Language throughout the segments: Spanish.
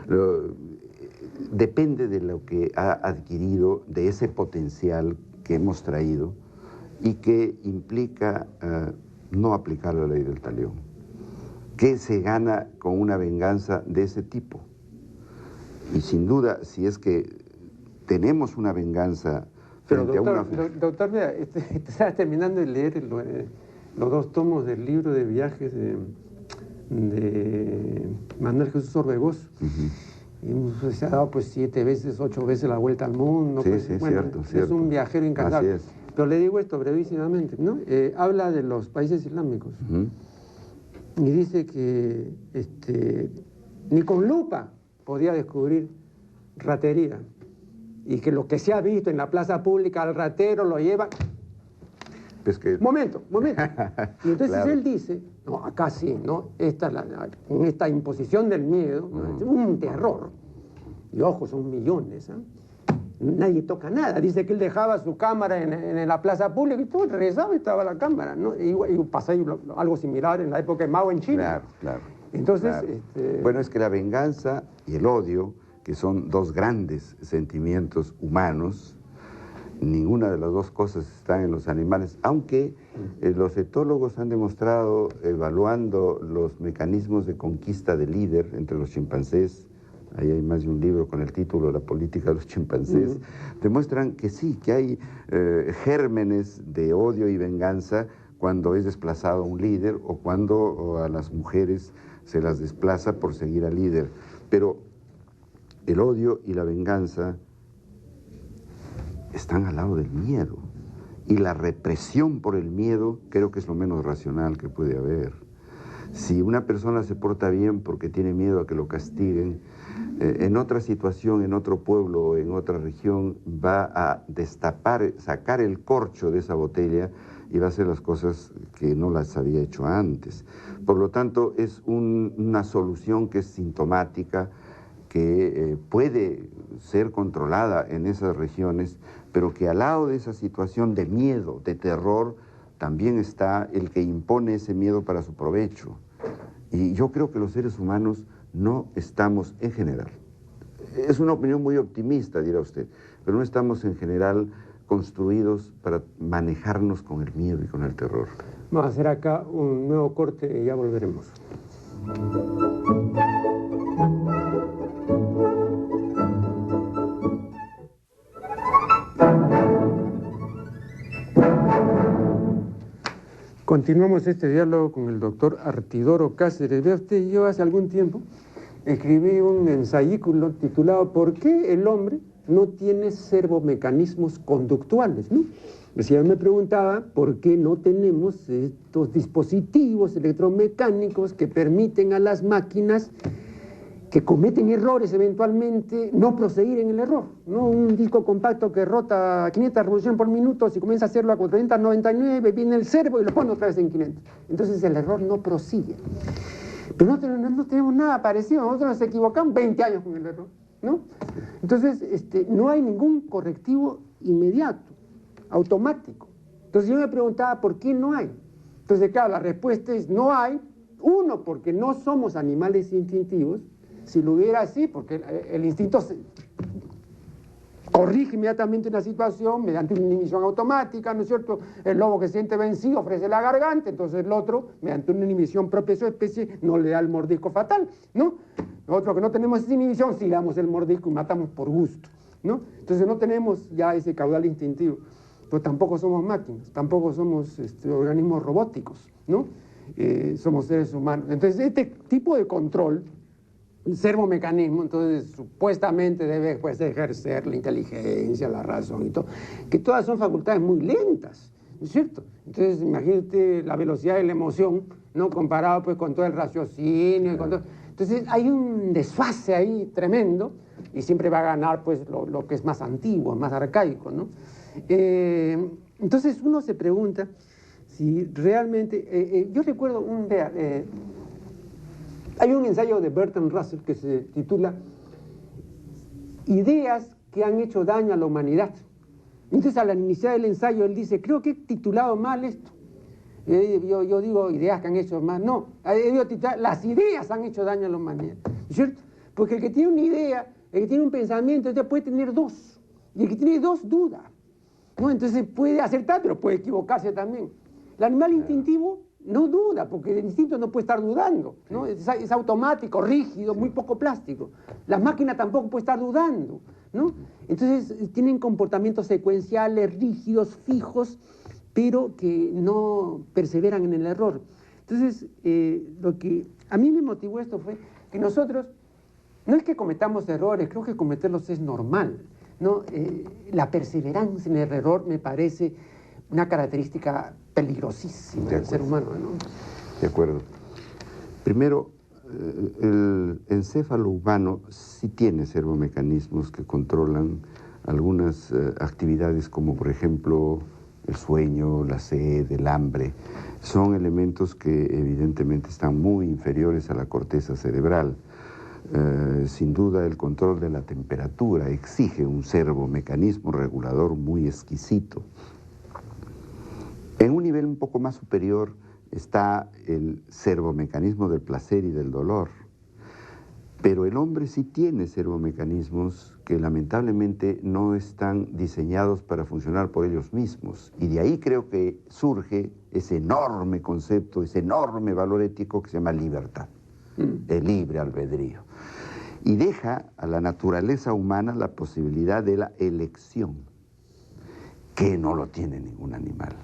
Lo- Depende de lo que ha adquirido, de ese potencial que hemos traído y que implica no aplicar la ley del talión. ¿Qué se gana con una venganza de ese tipo? Y sin duda, si es que tenemos una venganza Pero frente doctor, a una... doctor, vea, estaba terminando de leer los dos tomos del libro de viajes de Manuel Jesús Orbegoz. Y pues, se ha dado pues 7 veces, 8 veces la vuelta al mundo. Sí, Pues, sí, bueno, cierto, es cierto. un viajero incansable. Así es. Pero le digo esto brevísimamente, ¿no? Habla de los países islámicos y dice que ni con lupa podía descubrir ratería y que lo que se ha visto en la plaza pública al ratero lo lleva... Es que... Momento. Y entonces Claro. él dice, no, acá sí, ¿no? Con esta imposición del miedo, ¿no? Es un terror. Y ojo, son millones, ¿eh? Nadie toca nada. Dice que él dejaba su cámara en la plaza pública y todo, regresaba y estaba la cámara, ¿no? Y pasó algo similar en la época de Mao en China. Claro, claro. Entonces, Claro. Bueno, es que la venganza y el odio, que son dos grandes sentimientos humanos, ninguna de las dos cosas está en los animales, aunque los etólogos han demostrado, evaluando los mecanismos de conquista del líder entre los chimpancés, ahí hay más de un libro con el título La política de los chimpancés, demuestran que sí, que hay gérmenes de odio y venganza cuando es desplazado un líder o cuando a las mujeres se las desplaza por seguir al líder. Pero el odio y la venganza están al lado del miedo. Y la represión por el miedo creo que es lo menos racional que puede haber. Si una persona se porta bien porque tiene miedo a que lo castiguen, en otra situación, en otro pueblo, en otra región, va a destapar, sacar el corcho de esa botella y va a hacer las cosas que no las había hecho antes. Por lo tanto, es una solución que es sintomática, que puede ser controlada en esas regiones, pero que al lado de esa situación de miedo, de terror, también está el que impone ese miedo para su provecho. Y yo creo que los seres humanos no estamos en general, es una opinión muy optimista, dirá usted, pero no estamos en general construidos para manejarnos con el miedo y con el terror. Vamos a hacer acá un nuevo corte y ya volveremos. Continuamos este diálogo con el doctor Artidoro Cáceres. Vea usted, yo hace algún tiempo escribí un ensayículo titulado ¿Por qué el hombre no tiene servomecanismos conductuales? ¿No? Yo me preguntaba por qué no tenemos estos dispositivos electromecánicos que permiten a las máquinas que cometen errores eventualmente no proseguir en el error, ¿no? Un disco compacto que rota a 500 revoluciones por minuto, si comienza a hacerlo a 499, viene el servo y lo pone otra vez en 500. Entonces el error no prosigue. Pero no tenemos nada parecido, nosotros nos equivocamos 20 años con el error, ¿no? Entonces no hay ningún correctivo inmediato, automático. Entonces yo me preguntaba por qué no hay. Entonces claro, la respuesta es no hay, uno, porque no somos animales instintivos. Si lo hubiera así, porque el instinto corrige inmediatamente una situación mediante una inhibición automática, ¿no es cierto? El lobo que se siente vencido ofrece la garganta, entonces el otro, mediante una inhibición propia de su especie, no le da el mordisco fatal, ¿no? Nosotros que no tenemos esa inhibición, sí damos el mordisco y matamos por gusto, ¿no? Entonces no tenemos ya ese caudal instintivo, pero tampoco somos máquinas, tampoco somos organismos robóticos, ¿no? Somos seres humanos. Entonces este tipo de control, el servomecanismo, entonces supuestamente debe pues ejercer la inteligencia, la razón y todo, que todas son facultades muy lentas, ¿no es cierto? Entonces imagínate la velocidad de la emoción, ¿no? Comparado pues con todo el raciocinio y con todo. Entonces hay un desfase ahí tremendo y siempre va a ganar pues lo que es más antiguo, más arcaico, ¿no? Entonces uno se pregunta si realmente, yo recuerdo hay un ensayo de Bertrand Russell que se titula Ideas que han hecho daño a la humanidad. Entonces, al iniciar el ensayo, él dice, creo que he titulado mal esto. Yo digo ideas que han hecho mal. No, he titulado, las ideas han hecho daño a la humanidad, ¿cierto? Porque el que tiene una idea, el que tiene un pensamiento, ya puede tener dos. Y el que tiene dos duda, ¿no? Entonces puede acertar, pero puede equivocarse también. El animal instintivo no duda, porque el instinto no puede estar dudando, ¿no? Es automático, rígido, muy poco plástico. Las máquinas tampoco pueden estar dudando, ¿no? Entonces tienen comportamientos secuenciales, rígidos, fijos, pero que no perseveran en el error. Entonces, lo que a mí me motivó esto fue que nosotros, no es que cometamos errores, creo que cometerlos es normal, ¿no? La perseverancia en el error me parece una característica peligrosísima del ser humano, ¿no? De acuerdo. Primero, el encéfalo humano sí tiene servomecanismos que controlan algunas actividades como, por ejemplo, el sueño, la sed, el hambre. Son elementos que evidentemente están muy inferiores a la corteza cerebral. Sin duda el control de la temperatura exige un servomecanismo regulador muy exquisito. En un nivel un poco más superior está el servomecanismo del placer y del dolor. Pero el hombre sí tiene servomecanismos que lamentablemente no están diseñados para funcionar por ellos mismos. Y de ahí creo que surge ese enorme concepto, ese enorme valor ético que se llama libertad, el libre albedrío. Y deja a la naturaleza humana la posibilidad de la elección, que no lo tiene ningún animal,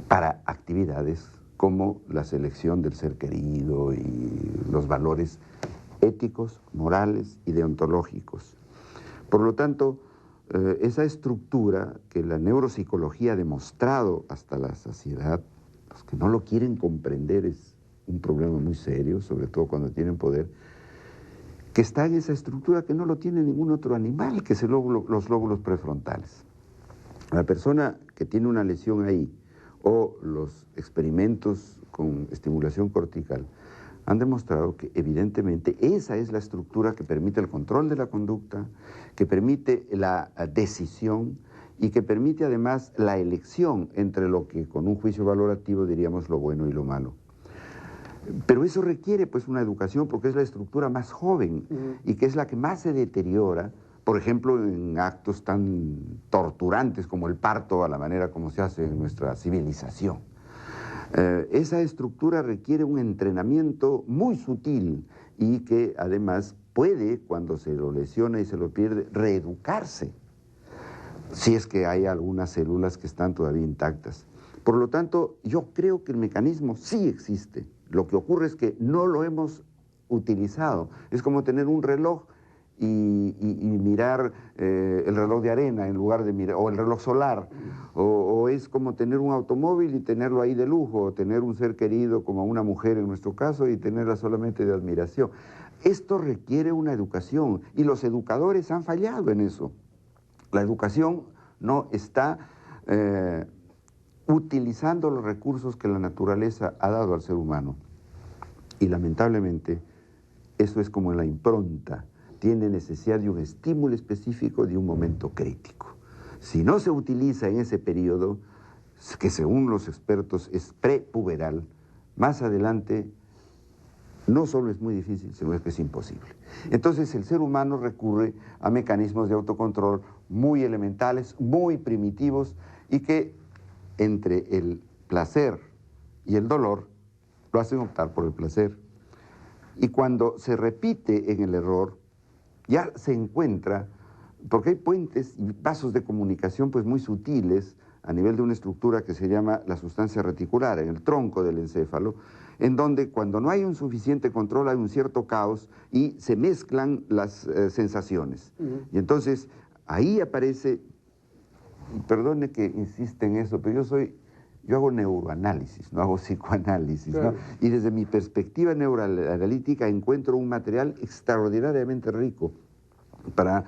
para actividades como la selección del ser querido y los valores éticos, morales y deontológicos. Por lo tanto, esa estructura que la neuropsicología ha demostrado hasta la saciedad, los que no lo quieren comprender es un problema muy serio, sobre todo cuando tienen poder, que está en esa estructura que no lo tiene ningún otro animal, que es los lóbulos prefrontales. La persona que tiene una lesión ahí, o los experimentos con estimulación cortical, han demostrado que evidentemente esa es la estructura que permite el control de la conducta, que permite la decisión y que permite además la elección entre lo que con un juicio valorativo diríamos lo bueno y lo malo. Pero eso requiere pues una educación porque es la estructura más joven y que es la que más se deteriora, por ejemplo, en actos tan torturantes como el parto a la manera como se hace en nuestra civilización. Esa estructura requiere un entrenamiento muy sutil y que además puede, cuando se lo lesiona y se lo pierde, reeducarse, si es que hay algunas células que están todavía intactas. Por lo tanto, yo creo que el mecanismo sí existe. Lo que ocurre es que no lo hemos utilizado. Es como tener un reloj y mirar el reloj de arena en lugar de mirar, o el reloj solar, o es como tener un automóvil y tenerlo ahí de lujo, o tener un ser querido como una mujer en nuestro caso y tenerla solamente de admiración. Esto requiere una educación y los educadores han fallado en eso. La educación no está utilizando los recursos que la naturaleza ha dado al ser humano y lamentablemente eso es como la impronta. Tiene necesidad de un estímulo específico de un momento crítico. Si no se utiliza en ese periodo, que según los expertos es prepuberal, más adelante no solo es muy difícil, sino que es imposible. Entonces el ser humano recurre a mecanismos de autocontrol muy elementales, muy primitivos, y que entre el placer y el dolor lo hacen optar por el placer. Y cuando se repite en el error, ya se encuentra, porque hay puentes y vasos de comunicación pues muy sutiles a nivel de una estructura que se llama la sustancia reticular, en el tronco del encéfalo, en donde cuando no hay un suficiente control hay un cierto caos y se mezclan las sensaciones. Y entonces ahí aparece, y perdone que insiste en eso, pero yo hago neuroanálisis, no hago psicoanálisis, claro, ¿no? Y desde mi perspectiva neuroanalítica encuentro un material extraordinariamente rico para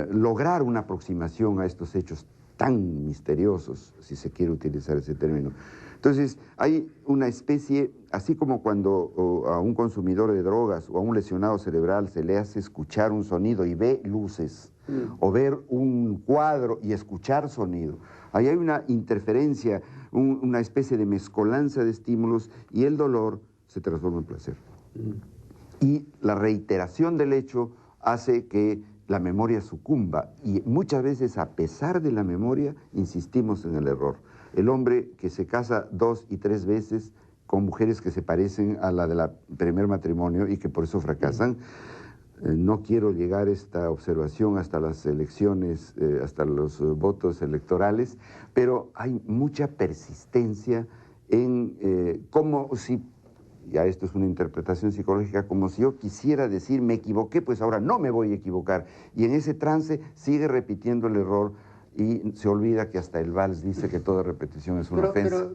lograr una aproximación a estos hechos tan misteriosos, si se quiere utilizar ese término. Entonces, hay una especie, así como cuando a un consumidor de drogas o a un lesionado cerebral se le hace escuchar un sonido y ve luces, o ver un cuadro y escuchar sonido. Ahí hay una interferencia, una especie de mezcolanza de estímulos y el dolor se transforma en placer. Y la reiteración del hecho hace que la memoria sucumba, y muchas veces, a pesar de la memoria, insistimos en el error. El hombre que se casa 2 y 3 veces con mujeres que se parecen a la del primer matrimonio y que por eso fracasan. No quiero llegar a esta observación hasta las elecciones, hasta los votos electorales, pero hay mucha persistencia en como si, ya esto es una interpretación psicológica, como si yo quisiera decir, me equivoqué, pues ahora no me voy a equivocar. Y en ese trance sigue repitiendo el error y se olvida que hasta el vals dice que toda repetición es una ofensa.